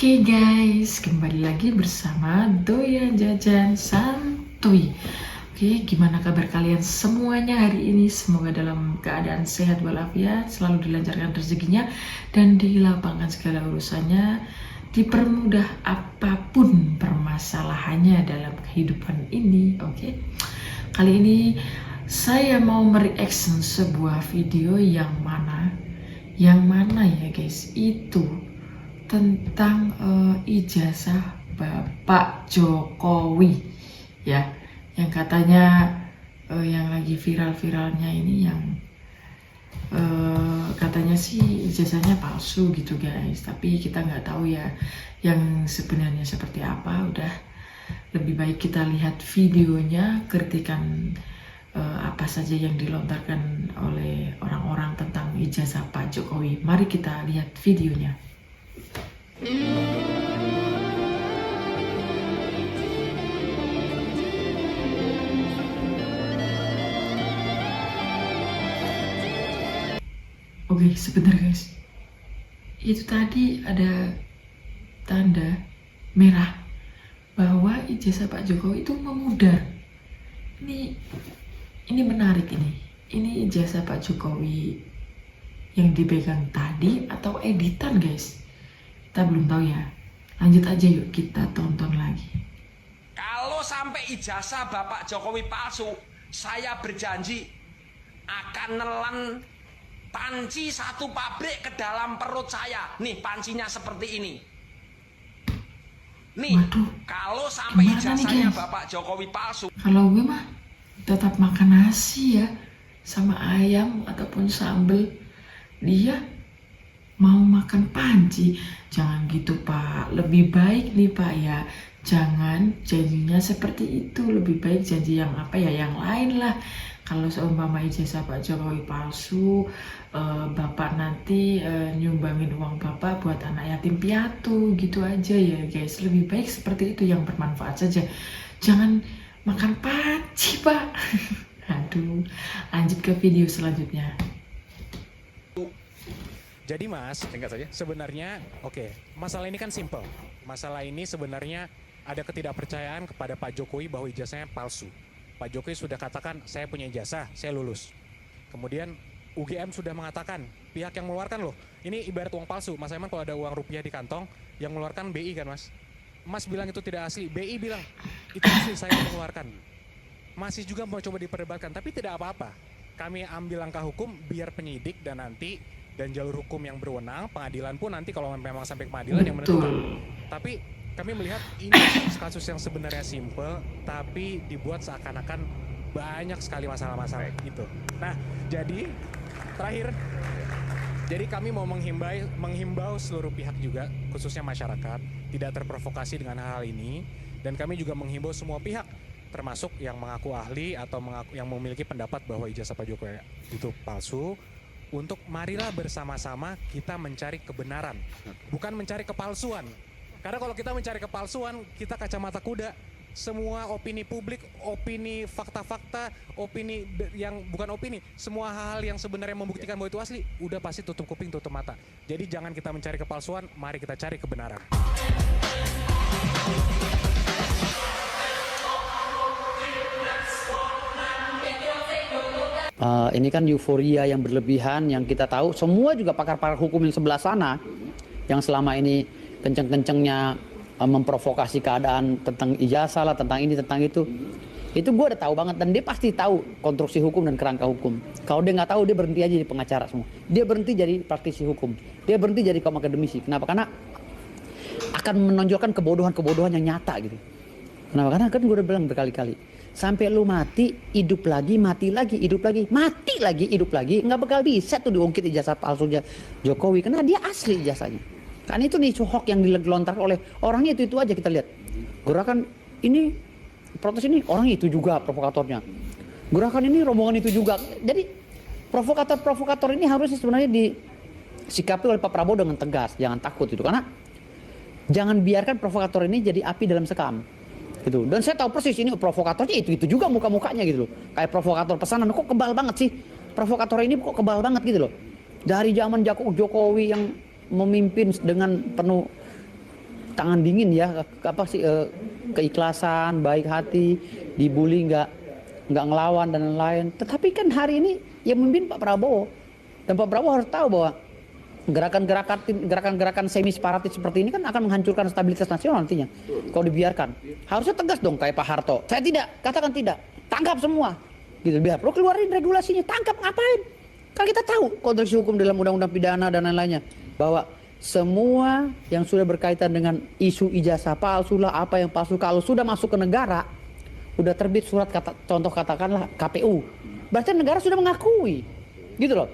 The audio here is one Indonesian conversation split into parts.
Oke guys, kembali lagi bersama Doyan Jajan Santuy. Oke, gimana kabar kalian semuanya hari ini? Semoga dalam keadaan sehat walafiat, selalu dilancarkan rezekinya, dan dilapangkan segala urusannya, dipermudah apapun permasalahannya dalam kehidupan ini. Oke, kali ini saya mau mereaction sebuah video yang mana ya guys, itu tentang ijazah Bapak Jokowi ya, yang katanya yang lagi viral-viralnya ini, yang katanya sih ijazahnya palsu gitu guys, tapi kita nggak tahu ya yang sebenarnya seperti apa. Udah lebih baik kita lihat videonya, kritikan apa saja yang dilontarkan oleh orang-orang tentang ijazah Pak Jokowi. Mari kita lihat videonya. Oke, sebentar guys. Itu tadi ada tanda merah bahwa ijazah Pak Jokowi itu memudar. Ini menarik ini. Ini ijazah Pak Jokowi yang dipegang tadi atau editan guys? Kita belum tahu ya. Lanjut aja yuk, kita tonton lagi. Kalau sampai ijazah Bapak Jokowi palsu, saya berjanji akan nelan panci satu pabrik ke dalam perut saya. Nih pancinya seperti ini. Nih, waduh, kalau sampai ijazahnya nih, Bapak Jokowi palsu. Kalau gue mah tetap makan nasi ya, sama ayam ataupun sambel. Dia mau makan panci. Jangan gitu Pak, lebih baik nih Pak ya, jangan janjinya seperti itu. Lebih baik janji yang apa ya, yang lain lah. Kalau seumpama ijazah Pak Jokowi palsu, Bapak nanti nyumbangin uang Bapak buat anak yatim piatu gitu aja ya guys. Lebih baik seperti itu, yang bermanfaat saja. Jangan makan panci Pak. Aduh, lanjut ke video selanjutnya. Jadi Mas, singkat saja, sebenarnya masalah ini kan simple. Masalah ini sebenarnya ada ketidakpercayaan kepada Pak Jokowi bahwa ijazahnya palsu. Pak Jokowi sudah katakan, saya punya ijazah, saya lulus. Kemudian UGM sudah mengatakan, pihak yang mengeluarkan loh, ini ibarat uang palsu. Mas Aiman kalau ada uang rupiah di kantong, yang mengeluarkan BI kan Mas? Mas bilang itu tidak asli, BI bilang, itu asli, saya mengeluarkan. Masih juga mau coba diperdebatkan, tapi tidak apa-apa. Kami ambil langkah hukum biar penyidik dan jalur hukum yang berwenang, pengadilan pun nanti kalau memang sampai ke pengadilan yang menentukan. Tapi kami melihat ini kasus yang sebenarnya simple, tapi dibuat seakan-akan banyak sekali masalah-masalah gitu. Nah, jadi terakhir, jadi kami mau menghimbau seluruh pihak juga, khususnya masyarakat, tidak terprovokasi dengan hal ini, dan kami juga menghimbau semua pihak, termasuk yang mengaku ahli atau yang memiliki pendapat bahwa ijazah Pak Jokowi itu palsu, untuk marilah bersama-sama kita mencari kebenaran, bukan mencari kepalsuan. Karena kalau kita mencari kepalsuan, kita kacamata kuda. Semua opini publik, opini fakta-fakta, opini yang bukan opini, semua hal yang sebenarnya membuktikan bahwa itu asli, udah pasti tutup kuping, tutup mata. Jadi jangan kita mencari kepalsuan, mari kita cari kebenaran. Ini kan euforia yang berlebihan, yang kita tahu semua juga pakar-pakar hukum yang sebelah sana yang selama ini kenceng-kencengnya memprovokasi keadaan tentang ijazah lah, tentang ini, tentang itu gue udah tahu banget, dan dia pasti tahu konstruksi hukum dan kerangka hukum. Kalau dia nggak tahu, dia berhenti aja jadi pengacara semua, dia berhenti jadi praktisi hukum, dia berhenti jadi kaum akademisi. Kenapa? Karena akan menonjolkan kebodohan-kebodohan yang nyata gitu. Kenapa? Karena kan gue udah bilang berkali-kali, sampai lu mati, hidup lagi, mati lagi, hidup lagi, mati lagi, hidup lagi, nggak bakal bisa tuh diungkit ijazah palsunya Jokowi, karena dia asli ijazahnya. Kan itu nih hoax yang dilontarkan oleh orangnya itu aja. Kita lihat gerakan ini, protes ini, orang itu juga provokatornya, gerakan ini rombongan itu juga. Jadi provokator ini harusnya sebenarnya disikapi oleh Pak Prabowo dengan tegas, jangan takut itu, karena jangan biarkan provokator ini jadi api dalam sekam. Gitu. Dan saya tahu persis ini provokatornya itu juga muka-mukanya gitu loh. Kayak provokator pesanan, kok kebal banget sih. Provokator ini kok kebal banget gitu loh. Dari zaman Jokowi yang memimpin dengan penuh tangan dingin ya, keikhlasan, baik hati, dibully nggak ngelawan dan lain-lain. Tetapi kan hari ini yang memimpin Pak Prabowo, dan Pak Prabowo harus tahu bahwa gerakan-gerakan semi separatis seperti ini kan akan menghancurkan stabilitas nasional nantinya kalau dibiarkan. Harusnya tegas dong kayak Pak Harto. Saya tidak, katakan tidak, tangkap semua. Gitu, biar perlu keluarin regulasinya, tangkap ngapain? Kan kita tahu konstruksi hukum dalam undang-undang pidana dan lain-lainnya bahwa semua yang sudah berkaitan dengan isu ijazah palsu lah, apa yang palsu, kalau sudah masuk ke negara, udah terbit surat contoh katakanlah KPU, berarti negara sudah mengakui, gitu loh.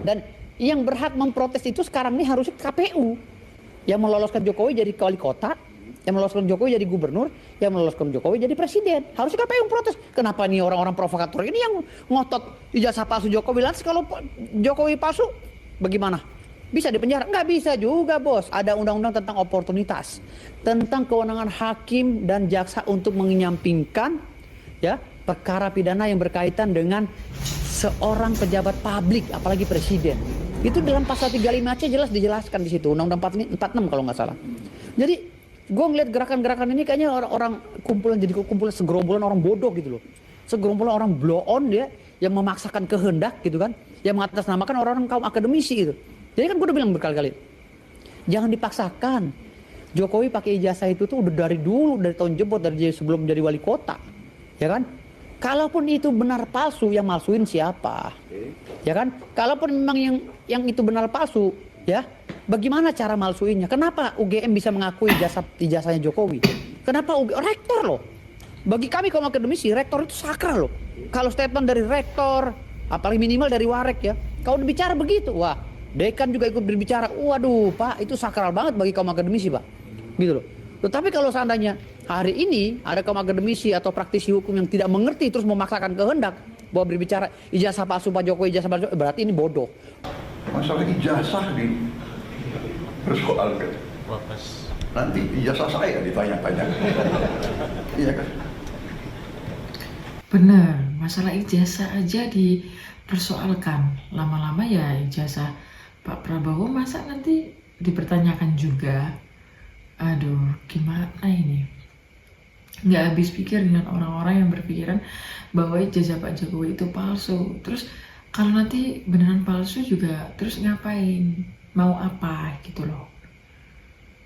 Dan yang berhak memprotes itu sekarang ini harusnya KPU yang meloloskan Jokowi jadi wali kota, yang meloloskan Jokowi jadi gubernur, yang meloloskan Jokowi jadi presiden. Harusnya KPU yang protes. Kenapa nih orang-orang provokator ini yang ngotot ijazah palsu Jokowi? Lantas kalau Jokowi palsu, bagaimana? Bisa dipenjara? Nggak bisa juga, bos. Ada undang-undang tentang oportunitas, tentang kewenangan hakim dan jaksa untuk menyampingkan ya perkara pidana yang berkaitan dengan seorang pejabat publik, apalagi presiden. Itu dalam pasal 35C jelas dijelaskan di situ, Undang-Undang 46 kalau nggak salah. Jadi gue ngeliat gerakan-gerakan ini kayaknya orang kumpulan segerombolan orang bodoh gitu loh, segerombolan orang blow on dia yang memaksakan kehendak gitu kan, yang mengatasnamakan orang-orang kaum akademisi gitu. Jadi kan gue udah bilang berkali-kali, jangan dipaksakan. Jokowi pakai ijazah itu tuh udah dari dulu, dari tahun jebot, dari sebelum jadi wali kota, ya kan? Kalaupun itu benar palsu, yang malsuin siapa? Ya kan? Kalaupun memang yang itu benar palsu, ya, bagaimana cara malsuinnya? Kenapa UGM bisa mengakui ijazahnya Jokowi? Kenapa rektor loh? Bagi kami kaum akademisi, rektor itu sakral loh. Kalau statement dari rektor, apalagi minimal dari Warek ya, kalau bicara begitu, wah, dekan juga ikut berbicara. Waduh, Pak, itu sakral banget bagi kaum akademisi, Pak. Gitu loh. Tetapi kalau seandainya hari ini ada kaum akademisi atau praktisi hukum yang tidak mengerti terus memaksakan kehendak bahwa berbicara ijazah palsu Pak Jokowi, ijazah palsu, berarti ini bodoh. Masalah ijazah dipersoalkan. Nanti ijazah saya ditanya-tanya. Iya kan? Bener, masalah ijazah aja dipersoalkan. Lama-lama ya ijazah Pak Prabowo masa nanti dipertanyakan juga. Aduh, gimana ini? Nggak habis pikir dengan orang-orang yang berpikiran bahwa ijazah Pak Jokowi itu palsu. Terus kalau nanti beneran palsu juga, terus ngapain? Mau apa gitu loh.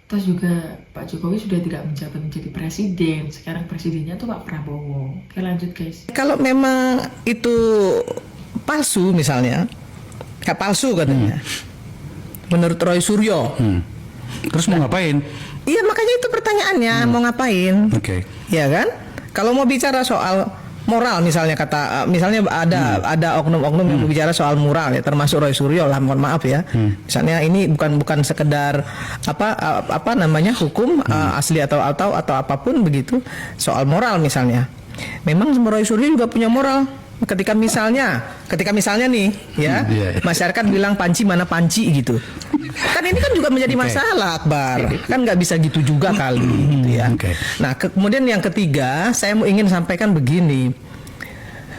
Terus juga Pak Jokowi sudah tidak menjabat menjadi presiden. Sekarang presidennya tuh Pak Prabowo. Oke, lanjut guys. Kalau memang itu palsu misalnya, nggak palsu katanya, menurut Roy Suryo. Terus mau ngapain? Iya, makanya itu pertanyaannya, mau ngapain? Oke. Ya kan? Kalau mau bicara soal moral misalnya misalnya ada oknum-oknum yang berbicara soal moral ya, termasuk Roy Suryo lah, mohon maaf ya. Misalnya ini bukan sekedar apa namanya hukum asli atau apapun begitu, soal moral misalnya. Memang Roy Suryo juga punya moral. Ketika misalnya nih ya, masyarakat bilang panci mana panci gitu, kan ini kan juga menjadi masalah, Akbar. Kan nggak bisa gitu juga kali gitu ya. Nah kemudian yang ketiga, saya ingin sampaikan begini.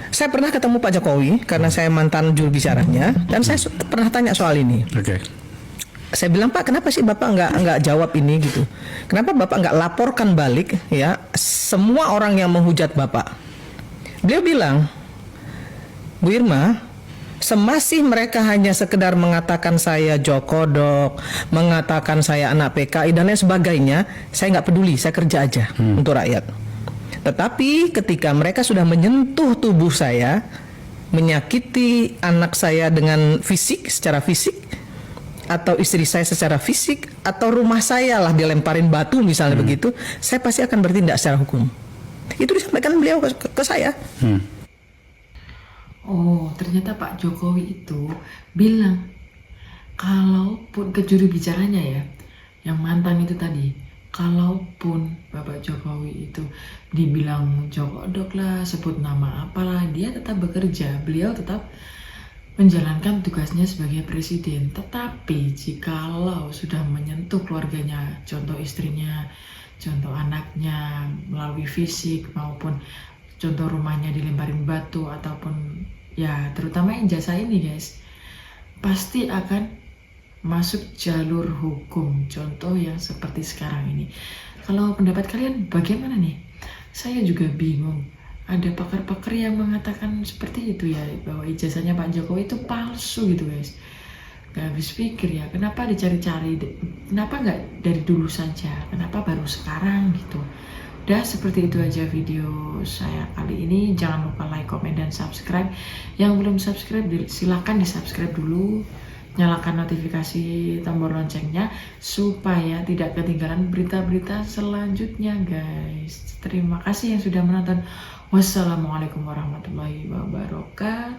Saya pernah ketemu Pak Jokowi karena saya mantan juru bicaranya, dan saya pernah tanya soal ini. Saya bilang, Pak, kenapa sih Bapak nggak jawab ini gitu? Kenapa Bapak nggak laporkan balik ya semua orang yang menghujat Bapak? Beliau bilang, Bu Irma, semasih mereka hanya sekedar mengatakan saya jokodok, mengatakan saya anak PKI dan lain sebagainya, saya nggak peduli, saya kerja aja untuk rakyat. Tetapi ketika mereka sudah menyentuh tubuh saya, menyakiti anak saya dengan secara fisik, atau istri saya secara fisik, atau rumah saya lah dilemparin batu misalnya begitu, saya pasti akan bertindak secara hukum. Itu disampaikan beliau ke saya. Oh, ternyata Pak Jokowi itu bilang, kalaupun ke juru bicaranya ya, yang mantan itu tadi, kalaupun Bapak Jokowi itu dibilang jokodok lah, sebut nama apalah, dia tetap bekerja, beliau tetap menjalankan tugasnya sebagai presiden. Tetapi jikalau sudah menyentuh keluarganya, contoh istrinya, contoh anaknya melalui fisik maupun contoh rumahnya dilemparin batu ataupun ya terutama ijazah ini guys, pasti akan masuk jalur hukum, contoh yang seperti sekarang ini. Kalau pendapat kalian bagaimana nih? Saya juga bingung. Ada pakar-pakar yang mengatakan seperti itu ya, bahwa ijazahnya Pak Jokowi itu palsu gitu guys. Gak habis pikir ya, kenapa dicari-cari, kenapa nggak dari dulu saja, kenapa baru sekarang gitu. Udah seperti itu aja video saya kali ini. Jangan lupa like, komen, dan subscribe. Yang belum subscribe silakan di subscribe dulu, nyalakan notifikasi tombol loncengnya supaya tidak ketinggalan berita-berita selanjutnya guys. Terima kasih yang sudah menonton. Wassalamualaikum warahmatullahi wabarakatuh.